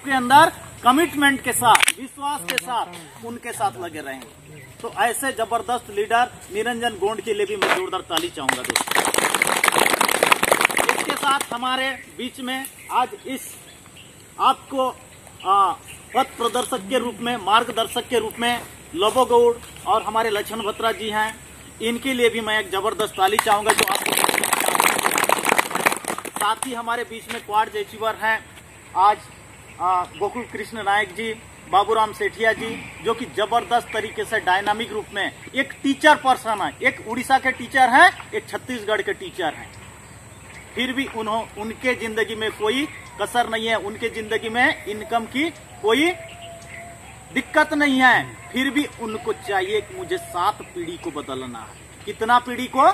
आपके अंदर कमिटमेंट के साथ, विश्वास के साथ उनके साथ लगे रहेंगे। तो ऐसे जबरदस्त लीडर निरंजन गोंड के लिए भी मैं जोरदार ताली चाहूंगा दोस्तों। इसके साथ हमारे बीच में आज इस आपको पथ प्रदर्शक के रूप में, मार्गदर्शक के रूप में लबो गौड़ और हमारे लक्ष्मण बत्रा जी हैं, इनके लिए भी मैं एक जबरदस्त ताली चाहूंगा जो आपको। साथ ही हमारे बीच में क्वाड अचीवर हैं आज गोकुल कृष्ण नायक जी, बाबूराम सेठिया जी, जो कि जबरदस्त तरीके से डायनामिक रूप में एक टीचर पर्सन है, एक उड़ीसा के टीचर हैं, एक छत्तीसगढ़ के टीचर हैं, फिर भी उनके जिंदगी में कोई कसर नहीं है, उनके जिंदगी में इनकम की कोई दिक्कत नहीं है, फिर भी उनको चाहिए कि मुझे 7 पीढ़ी को बदलना है। कितना पीढ़ी को?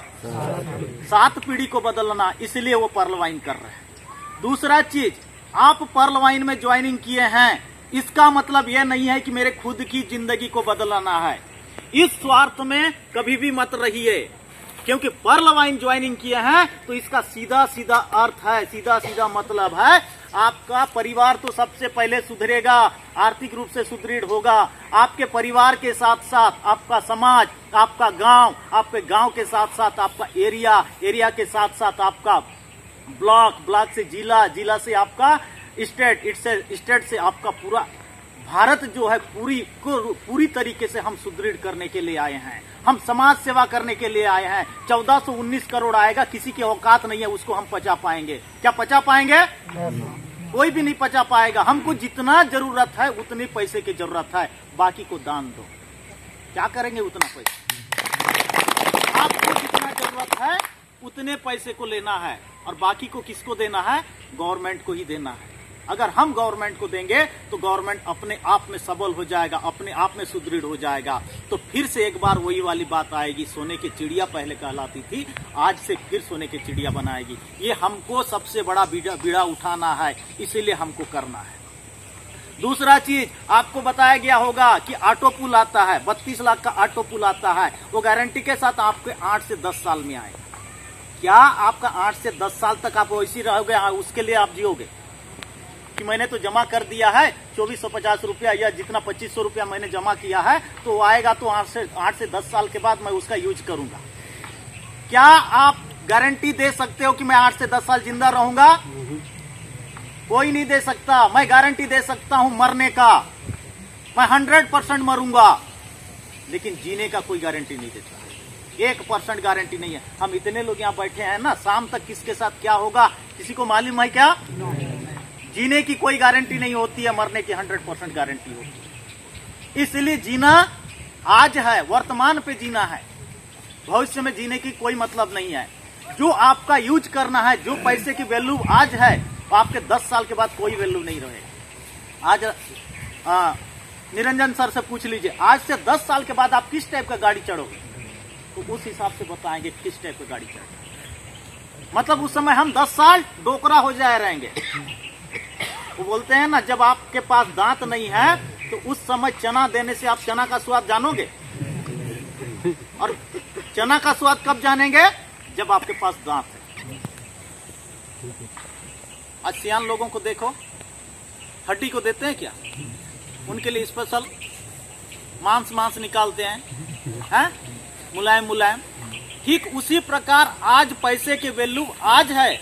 7 पीढ़ी को बदलना, इसलिए वो पर्ल वाइन कर रहे हैं। दूसरा चीज, आप पर्ल वाइन में ज्वाइनिंग किए हैं, इसका मतलब यह नहीं है कि मेरे खुद की जिंदगी को बदलना है। इस स्वार्थ में कभी भी मत रहिए, क्योंकि पर्ल वाइन ज्वाइनिंग किए हैं तो इसका सीधा सीधा अर्थ है, सीधा सीधा मतलब है आपका परिवार तो सबसे पहले सुधरेगा, आर्थिक रूप से सुदृढ़ होगा। आपके परिवार के साथ साथ आपका समाज, आपका गांव, आपके गांव के साथ साथ आपका एरिया, एरिया के साथ साथ आपका ब्लॉक, ब्लॉक से जिला, जिला से आपका स्टेट, स्टेट से आपका पूरा भारत जो है पूरी तरीके से हम सुदृढ़ करने के लिए आए हैं। हम समाज सेवा करने के लिए आए हैं। 1419 करोड़ आएगा, किसी की औकात नहीं है उसको हम पचा पाएंगे। क्या पचा पाएंगे? कोई भी नहीं पचा पाएगा। हमको जितना जरूरत है उतने पैसे की जरूरत है, बाकी को दान दो। क्या करेंगे उतना पैसा? आपको जितना जरूरत है उतने पैसे को लेना है और बाकी को किसको देना है? गवर्नमेंट को ही देना है। अगर हम गवर्नमेंट को देंगे तो गवर्नमेंट अपने आप में सबल हो जाएगा, अपने आप में सुदृढ़ हो जाएगा। तो फिर से एक बार वही वाली बात आएगी, सोने की चिड़िया पहले कहलाती थी, आज से फिर सोने की चिड़िया बनाएगी। ये हमको सबसे बड़ा बीड़ा उठाना है, इसीलिए हमको करना है। दूसरा चीज आपको बताया गया होगा कि ऑटो पुल आता है, 32 लाख का ऑटो पुल आता है, वो गारंटी के साथ आपके 8 से 10 साल में आएगा। क्या आपका 8 से 10 साल तक आप वैसी रहोगे? उसके लिए आप जियोगे कि मैंने तो जमा कर दिया है 2450 रुपया या जितना 2500 रुपया मैंने जमा किया है, तो आएगा तो 8 से 10 साल के बाद मैं उसका यूज करूंगा। क्या आप गारंटी दे सकते हो कि मैं 8 से 10 साल जिंदा रहूंगा? कोई नहीं दे सकता। मैं गारंटी दे सकता हूं मरने का, मैं 100% मरूंगा, लेकिन जीने का कोई गारंटी नहीं देता। 1% गारंटी नहीं है। हम इतने लोग यहाँ बैठे हैं ना, शाम तक किसके साथ क्या होगा किसी को मालूम है क्या? जीने की कोई गारंटी नहीं होती है, मरने की 100% गारंटी होती है। इसलिए जीना आज है, वर्तमान पे जीना है, भविष्य में जीने की कोई मतलब नहीं है। जो आपका यूज करना है, जो पैसे की वैल्यू आज है, तो आपके 10 साल के बाद कोई वैल्यू नहीं रहेगा। आज निरंजन सर से पूछ लीजिए, आज से 10 साल के बाद आप किस टाइप का गाड़ी चढ़ोगे, तो उस हिसाब से बताएंगे किस टाइप का गाड़ी चढ़ोगे। मतलब उस समय हम 10 साल डोकरा हो जाए रहेंगे। वो बोलते हैं ना, जब आपके पास दांत नहीं है तो उस समय चना देने से आप चना का स्वाद जानोगे, और चना का स्वाद कब जानेंगे? जब आपके पास दांत है। आज सियान लोगों को देखो, हड्डी को देते हैं क्या? उनके लिए स्पेशल मांस निकालते हैं, मुलायम मुलायम। ठीक उसी प्रकार आज पैसे की वैल्यू आज है,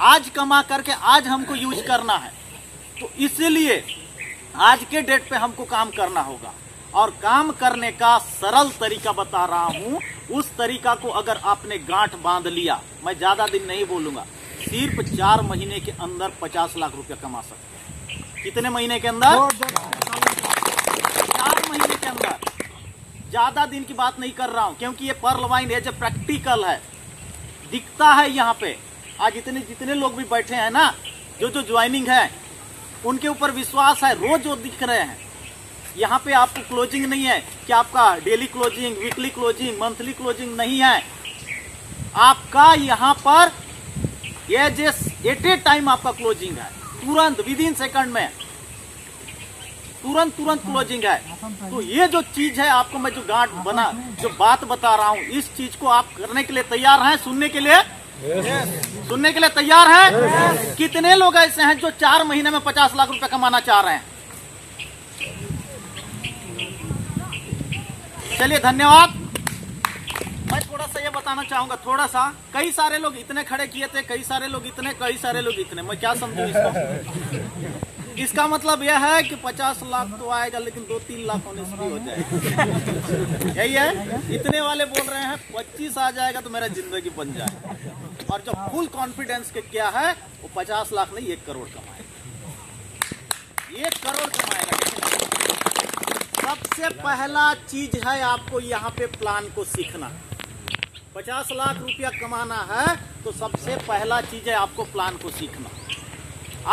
आज कमा करके आज हमको यूज करना है। तो इसीलिए आज के डेट पे हमको काम करना होगा, और काम करने का सरल तरीका बता रहा हूं। उस तरीका को अगर आपने गांठ बांध लिया, मैं ज्यादा दिन नहीं बोलूंगा, सिर्फ 4 महीने के अंदर 50 लाख रुपया कमा सकते हैं। कितने महीने के अंदर? 4 महीने के अंदर। ज्यादा दिन की बात नहीं कर रहा हूं, क्योंकि ये pearl wine as a practical है, दिखता है यहाँ पे। आज जितने लोग भी बैठे हैं ना, जो ज्वाइनिंग है, उनके ऊपर विश्वास है, रोज जो दिख रहे हैं। यहाँ पे आपको क्लोजिंग नहीं है कि आपका daily closing, weekly closing, monthly closing नहीं है। आपका यहाँ पर ये एट ए टाइम आपका क्लोजिंग है, तुरंत विद इन सेकंड में तुरंत क्लोजिंग है। तो ये जो चीज है, आपको मैं जो गांठ बना जो बात बता रहा हूँ, इस चीज को आप करने के लिए तैयार हैं, सुनने के लिए? सुनने के लिए तैयार है? कितने लोग ऐसे हैं जो 4 महीने में 50 लाख रुपए कमाना चाह रहे हैं? चलिए धन्यवाद। मैं थोड़ा सा ये बताना चाहूंगा, थोड़ा सा, कई सारे लोग इतने खड़े किए थे, कई सारे लोग इतने, कई सारे लोग इतने, मैं क्या समझूं इसको? इसका मतलब यह है कि 50 लाख तो आएगा लेकिन 2-3 लाख होने से भी हो जाएगा। यही है, इतने वाले बोल रहे हैं 25 आ जाएगा तो मेरा जिंदगी बन जाए। और जो फुल कॉन्फिडेंस के क्या है, वो 50 लाख नहीं 1 करोड़ कमाएगा। 1 करोड़ कमाएगा। सबसे पहला चीज है आपको यहाँ पे प्लान को सीखना। 50 लाख रुपया कमाना है तो सबसे पहला चीज है आपको प्लान को सीखना।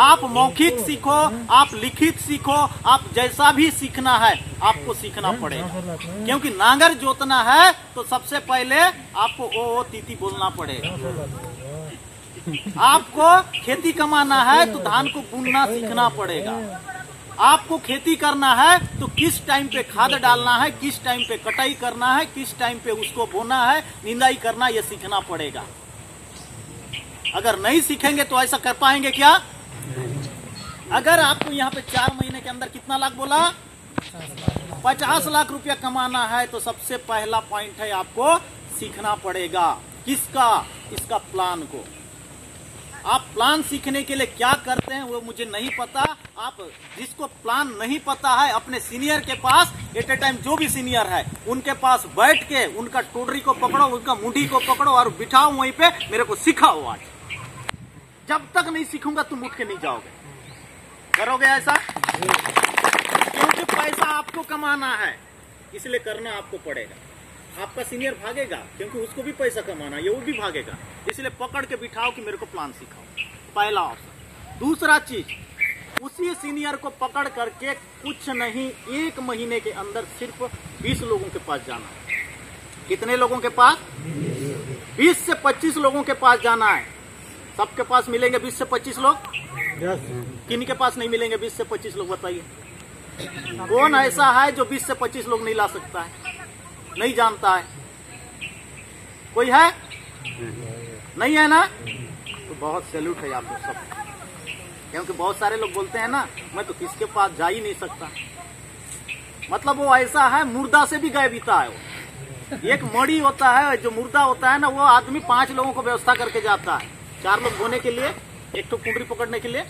आप मौखिक सीखो, आप लिखित सीखो, आप जैसा भी सीखना है आपको सीखना पड़ेगा। क्योंकि नांगर जोतना है तो सबसे पहले आपको ओ तीती बोलना पड़ेगा। आपको खेती कमाना है तो धान को बुनना सीखना पड़ेगा। आपको खेती करना है तो किस टाइम पे खाद डालना है, किस टाइम पे कटाई करना है, किस टाइम पे उसको बोना है, निंदाई करना, ये सीखना पड़ेगा। अगर नहीं सीखेंगे तो ऐसा कर पाएंगे क्या? अगर आपको यहाँ पे 4 महीने के अंदर कितना लाख बोला? 50 लाख रुपया कमाना है तो सबसे पहला पॉइंट है आपको सीखना पड़ेगा। किसका? इसका प्लान को। आप प्लान सीखने के लिए क्या करते हैं वो मुझे नहीं पता। आप जिसको प्लान नहीं पता है अपने सीनियर के पास, एट ए टाइम जो भी सीनियर है उनके पास बैठ के उनका टोडरी को पकड़ो, उनका मुंडी को पकड़ो और बिठाओ वहीं पे, मेरे को सिखाओ आज। जब तक नहीं सीखूंगा तुम उठ के नहीं जाओगे। करोगे ऐसा? क्योंकि पैसा आपको कमाना है, इसलिए करना आपको पड़ेगा। आपका सीनियर भागेगा क्योंकि उसको भी पैसा कमाना है, ये वो भी भागेगा, इसलिए पकड़ के बिठाओ कि मेरे को प्लान सिखाओ। पहला ऑप्शन। दूसरा चीज, उसी सीनियर को पकड़ करके कुछ नहीं 1 महीने के अंदर सिर्फ 20 लोगों के पास जाना है। कितने लोगों के पास? 20 से 25 लोगों के पास जाना है। सबके पास मिलेंगे 20 से 25 लोग? किन के पास नहीं मिलेंगे 20 से 25 लोग? बताइए कौन ऐसा है जो 20 से 25 लोग नहीं ला सकता है, नहीं जानता है? कोई है? नहीं है ना? तो बहुत सैल्यूट है आप लोग सब। क्योंकि बहुत सारे लोग बोलते हैं ना, मैं तो किसके पास जा ही नहीं सकता। मतलब वो ऐसा है, मुर्दा से भी गायबीता है वो। एक मड़ी होता है, जो मुर्दा होता है ना, वो आदमी 5 लोगों को व्यवस्था करके जाता है। 4 लोग बोने के लिए, एक तो कुंडरी पकड़ने के लिए,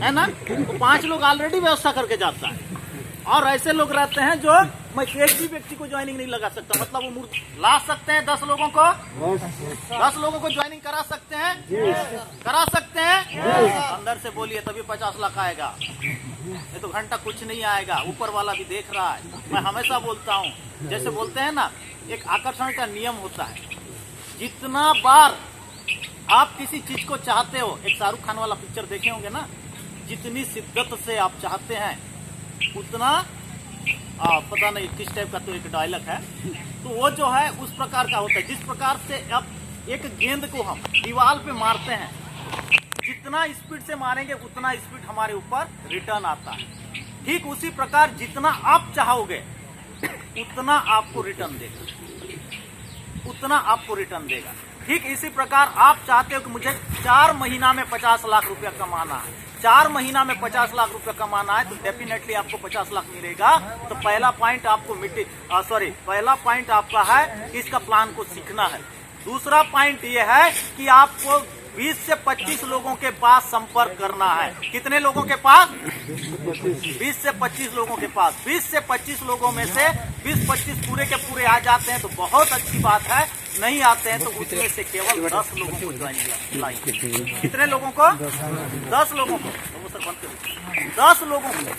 है ना? तो 5 लोग ऑलरेडी व्यवस्था करके जाता है। और ऐसे लोग रहते हैं जो मैं एक भी व्यक्ति को ज्वाइनिंग नहीं लगा सकता। मतलब वो ला सकते हैं 10 लोगों को, 10 लोगों को ज्वाइनिंग करा सकते हैं, करा सकते हैं। अंदर से बोलिए तभी 50 लाख आएगा। ये तो घंटा कुछ नहीं आएगा, ऊपर वाला भी देख रहा है। मैं हमेशा बोलता हूँ, जैसे बोलते हैं ना, एक आकर्षण का नियम होता है। जितना बार आप किसी चीज को चाहते हो, एक शाहरुख खान वाला पिक्चर देखे होंगे ना, जितनी शिद्दत से आप चाहते हैं उतना पता नहीं किस टाइप का तो एक डायलॉग है, तो वो जो है उस प्रकार का होता है। जिस प्रकार से अब एक गेंद को हम दीवार पे मारते हैं, जितना स्पीड से मारेंगे उतना स्पीड हमारे ऊपर रिटर्न आता है। ठीक उसी प्रकार जितना आप चाहोगे उतना आपको रिटर्न देगा, उतना आपको रिटर्न देगा। ठीक इसी प्रकार आप चाहते हो कि मुझे 4 महीना में 50 लाख रुपया कमाना है, 4 महीना में 50 लाख रुपया कमाना है, तो डेफिनेटली आपको 50 लाख मिलेगा। तो पहला पॉइंट आपको पहला पॉइंट आपका है कि इसका प्लान को सीखना है। दूसरा पॉइंट ये है कि आपको 20 से 25 लोगों के पास संपर्क करना है। कितने लोगों के पास? 20 से 25 लोगों के पास। 20 से 25 लोगों में से 20-25 पूरे के पूरे आ जाते हैं तो बहुत अच्छी बात है। नहीं आते हैं तो उसमें से केवल 10 लोगों को ज्वाइन लाइए। कितने लोगों को? 10 लोगों को। 10 लोगों को,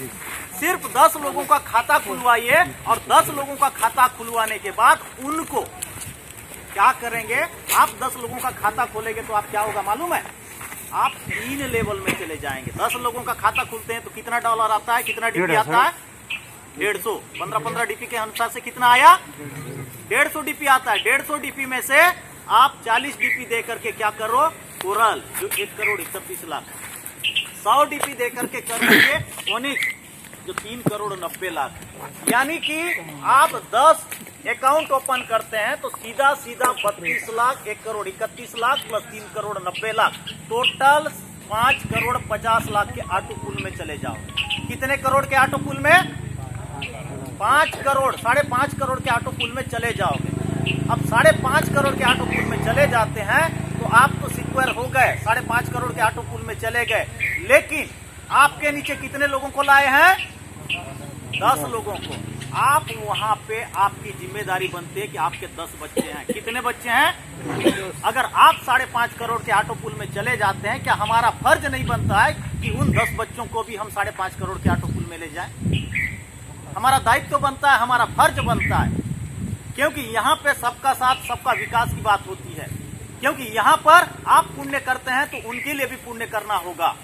सिर्फ 10 लोगों का खाता खुलवाइए। और 10 लोगों का खाता खुलवाने के बाद उनको क्या करेंगे? आप 10 लोगों का खाता खोलेंगे तो आप क्या होगा मालूम है? आप 3 लेवल में चले जाएंगे। 10 लोगों का खाता खुलते हैं तो कितना डॉलर आता है, कितना डीपी आता है? 150। 15-15 डीपी के अनुसार से कितना आया? 150 डीपी आता है। 150 डीपी में से आप 40 डीपी दे करके क्या करो? कोरल जो 1 करोड़ 31 लाख, 100 डीपी दे करके कर दीजिए ओनिक्स जो 3 करोड़ 90 लाख। यानी कि आप 10 अकाउंट ओपन करते हैं तो सीधा सीधा 32 लाख 1 करोड़ 31 लाख प्लस 3 करोड़ 90 लाख टोटल 5 करोड़ 50 लाख के ऑटो पूल में चले जाओ। कितने करोड़ के ऑटो पूल में? 5 करोड़ 5.5 करोड़ के ऑटो पूल में चले जाओगे। अब 5.5 करोड़ के ऑटो पूल में चले जाते हैं तो आप तो सिक्योर हो गए, 5.5 करोड़ के ऑटो पूल में चले गए। लेकिन आपके नीचे कितने लोगों को लाए हैं? 10 लोगों को। आप वहां पे आपकी जिम्मेदारी बनती है कि आपके 10 बच्चे हैं। कितने बच्चे हैं? अगर आप 5.5 करोड़ के ऑटो पूल में चले जाते हैं, क्या हमारा फर्ज नहीं बनता है कि उन 10 बच्चों को भी हम 5.5 करोड़ के ऑटो पूल में ले जाएं? हमारा दायित्व तो बनता है, हमारा फर्ज बनता है, क्योंकि यहाँ पे सबका साथ सबका विकास की बात होती है। क्योंकि यहाँ पर आप पुण्य करते हैं तो उनके लिए भी पुण्य करना होगा।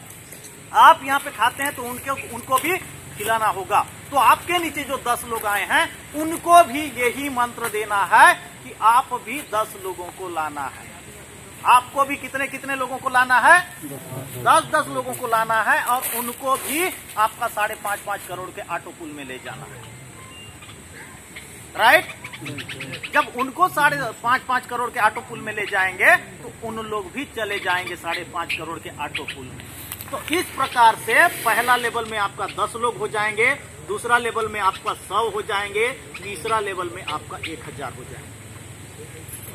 आप यहाँ पे खाते हैं तो उनको भी खिलाना होगा। तो आपके नीचे जो 10 लोग आए हैं उनको भी यही मंत्र देना है कि आप भी 10 लोगों को लाना है। आपको भी कितने लोगों को लाना है? 10 लोगों को लाना है और उनको भी आपका 5.5 करोड़ के ऑटो पूल में ले जाना है। राइट? जब उनको 5.5 करोड़ के ऑटो पूल में ले जाएंगे तो उन लोग भी चले जाएंगे 5.5 करोड़ के ऑटो पूल में। तो इस प्रकार से पहला लेवल में आपका 10 लोग हो जाएंगे, दूसरा लेवल में आपका 100 हो जाएंगे, तीसरा लेवल में आपका 1000 हो जाएंगे।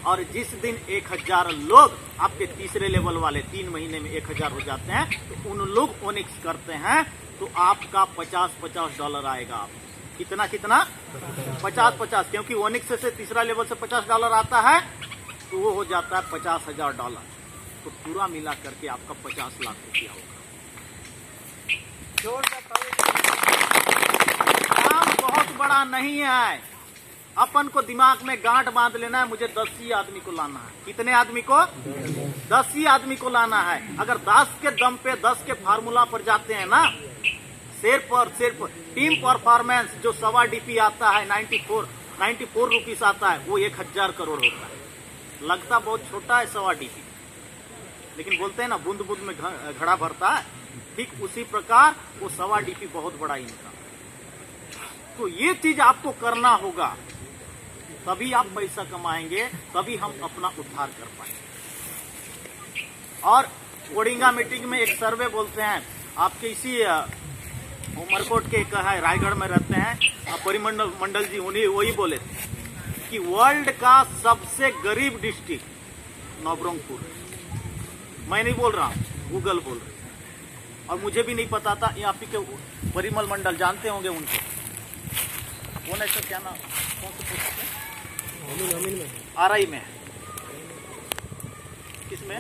और जिस दिन 1000 लोग आपके तीसरे लेवल वाले 3 महीने में 1000 हो जाते हैं तो उन लोग ओनिक्स करते हैं तो आपका $50 आएगा। आप कितना 50, क्योंकि ओनिक्स से तीसरा लेवल से $50 आता है तो वो हो जाता है $50,000। तो पूरा मिला करके आपका 50 लाख रुपया होगा। काम बहुत बड़ा नहीं है, अपन को दिमाग में गांठ बांध लेना है, मुझे 10 ही आदमी को लाना है। कितने आदमी को? 10 ही आदमी को लाना है। अगर 10 के दम पे 10 के फार्मूला पर जाते हैं ना, सिर्फ टीम परफॉर्मेंस जो 1.25 DP आता है 94 रुपीस आता है, वो 1000 करोड़ होता है। लगता बहुत छोटा है 1.25 DP, लेकिन बोलते हैं ना बूंद बूंद में घड़ा भरता है। ठीक उसी प्रकार वो 1.25 DP बहुत बड़ा इनकम। तो ये चीज आपको करना होगा, तभी आप पैसा कमाएंगे, तभी हम अपना उद्धार कर पाएंगे। और ओडिंगा मीटिंग में एक सर्वे बोलते हैं, आपके इसी उमरकोट के एक है, रायगढ़ में रहते हैं परिमंडल मंडल जी, उन्हीं वही बोले थे कि वर्ल्ड का सबसे गरीब डिस्ट्रिक्ट नवरंगपुर। मैं नहीं बोल रहा हूँ, गूगल बोल रहे। और मुझे भी नहीं पता था, यहाँ पे के परिमल मंडल जानते होंगे उनको। कौन है सर, क्या नाम, कौन से पोस्ट में? RI में। किसमें?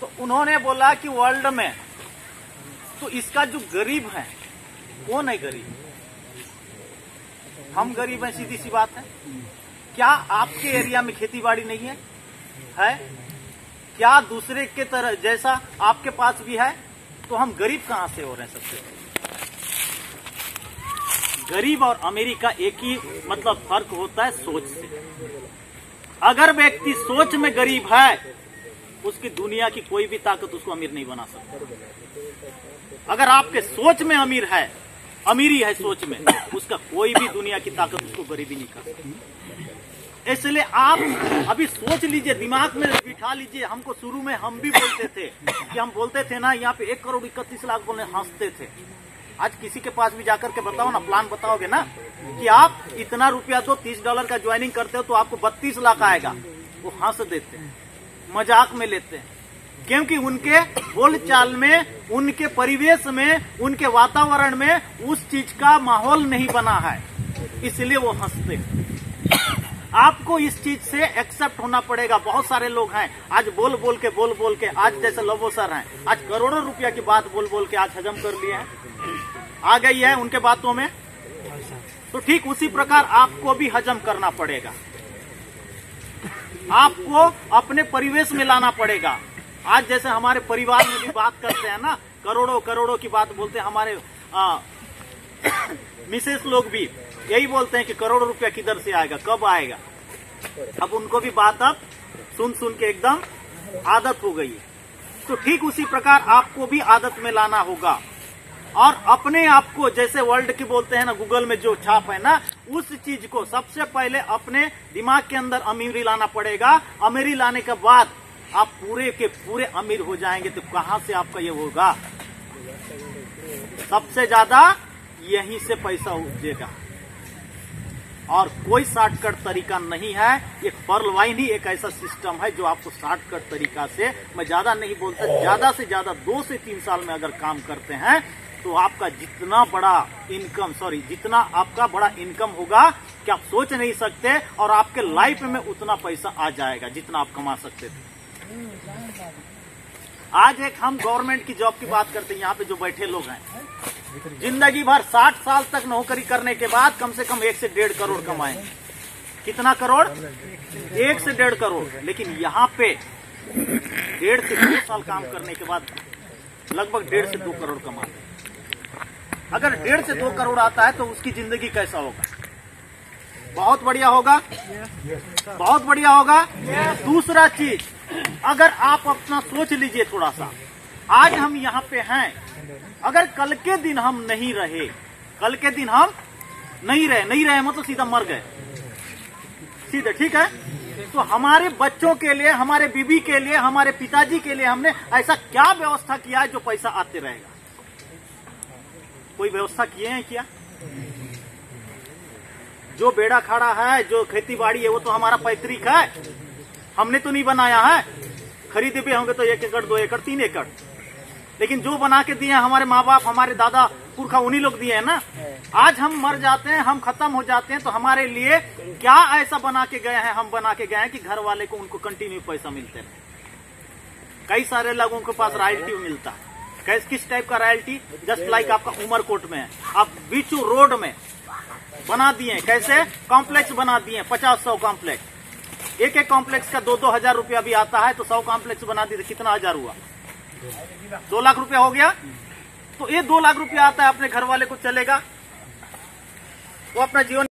तो उन्होंने बोला कि वर्ल्ड में तो इसका जो गरीब है, कौन है गरीब? हम गरीब हैं, सीधी सी बात है। क्या आपके एरिया में खेती बाड़ी नहीं है? क्या दूसरे के तरह जैसा आपके पास भी है? तो हम गरीब कहां से हो रहे हैं? सबसे गरीब और अमीरी का एक ही मतलब फर्क होता है, सोच से। अगर व्यक्ति सोच में गरीब है, उसकी दुनिया की कोई भी ताकत उसको अमीर नहीं बना सकता। अगर आपके सोच में अमीरी है सोच में, उसका कोई भी दुनिया की ताकत उसको गरीबी नहीं कर सकती। इसलिए आप अभी सोच लीजिए, दिमाग में बिठा लीजिए। हमको शुरू में हम भी बोलते थे कि हम बोलते थे ना, यहाँ पे 1 करोड़ 31 लाख बोलने हंसते थे। आज किसी के पास भी जाकर के बताओ ना, प्लान बताओगे ना कि आप इतना रुपया दो, $30 का ज्वाइनिंग करते हो तो आपको 32 लाख आएगा, वो हंस देते हैं, मजाक में लेते हैं। क्योंकि उनके बोलचाल में, उनके परिवेश में, उनके वातावरण में उस चीज का माहौल नहीं बना है, इसलिए वो हंसते हैं। आपको इस चीज से एक्सेप्ट होना पड़ेगा। बहुत सारे लोग हैं आज बोल बोल के आज जैसे लवो सर हैं, आज करोड़ों रुपया की बात बोल बोल के आज हजम कर लिए हैं, आ गई है उनके बातों में। तो ठीक उसी प्रकार आपको भी हजम करना पड़ेगा, आपको अपने परिवेश में लाना पड़ेगा। आज जैसे हमारे परिवार में भी बात करते हैं ना, करोड़ों की बात बोलते हैं। हमारे मिसेस लोग भी यही बोलते हैं कि करोड़ों रुपया किधर से आएगा, कब आएगा। अब उनको भी बात अब सुन के एकदम आदत हो गई है। तो ठीक उसी प्रकार आपको भी आदत में लाना होगा। और अपने आप को जैसे वर्ल्ड की बोलते हैं ना, गूगल में जो छाप है ना, उस चीज को सबसे पहले अपने दिमाग के अंदर अमीरी लाना पड़ेगा। अमीरी लाने के बाद आप पूरे के पूरे अमीर हो जाएंगे। तो कहां से आपका ये होगा? सबसे ज्यादा यहीं से पैसा उपजेगा और कोई शॉर्टकट तरीका नहीं है। एक पर्ल वाइन ही एक ऐसा सिस्टम है जो आपको शॉर्टकट तरीका से, मैं ज्यादा नहीं बोलता, ज्यादा से ज्यादा 2 से 3 साल में अगर काम करते हैं तो आपका जितना आपका बड़ा इनकम होगा कि आप सोच नहीं सकते, और आपके लाइफ में उतना पैसा आ जाएगा जितना आप कमा सकते थे। आज एक हम गवर्नमेंट की जॉब की बात करते हैं, यहाँ पे जो बैठे लोग हैं, जिंदगी भर 60 साल तक नौकरी करने के बाद कम से कम 1 से 1.5 करोड़ कमाएंगे। कितना करोड़? 1 से 1.5 करोड़। लेकिन यहाँ पे 1.5 से 2 साल काम करने के बाद लगभग 1.5 से 2 करोड़ कमाते हैं। अगर 1.5 से 2 करोड़ आता है तो उसकी जिंदगी कैसा होगा? बहुत बढ़िया होगा, बहुत बढ़िया होगा। दूसरा चीज, अगर आप अपना सोच लीजिए थोड़ा सा, आज हम यहाँ पे हैं, अगर कल के दिन हम नहीं रहे, कल के दिन हम नहीं रहे मतलब सीधा मर गए, सीधे, ठीक है? तो हमारे बच्चों के लिए, हमारे बीबी के लिए, हमारे पिताजी के लिए हमने ऐसा क्या व्यवस्था किया है जो पैसा आते रहेगा? कोई व्यवस्था किए हैं क्या? जो बेड़ा खड़ा है, जो खेती बाड़ी है, वो तो हमारा पैतृक है, हमने तो नहीं बनाया है। खरीदे भी होंगे तो 1 एकड़, 2 एकड़, 3 एकड़, लेकिन जो बना के दिए हमारे माँ बाप, हमारे दादा पुरखा, उन्हीं लोग दिए हैं ना। आज हम मर जाते हैं, हम खत्म हो जाते हैं, तो हमारे लिए क्या ऐसा बना के गए हैं, हम बना के गए हैं कि घर वाले को उनको कंटिन्यू पैसा मिलते हैं। कई सारे लोगों के पास रॉयल्टी मिलता है। किस टाइप का रॉयल्टी? जस्ट लाइक आपका उमरकोट में है, आप बीचू रोड में बना दिए, कैसे? कॉम्प्लेक्स बना दिए, 50-100 कॉम्प्लेक्स, एक कॉम्प्लेक्स का 2-2 हजार रुपया भी आता है, तो 100 कॉम्प्लेक्स बना दिए, कितना हजार हुआ? 2 लाख रुपया हो गया। तो ये 2 लाख रुपया आता है, अपने घर वाले को चलेगा, वो अपना जीवन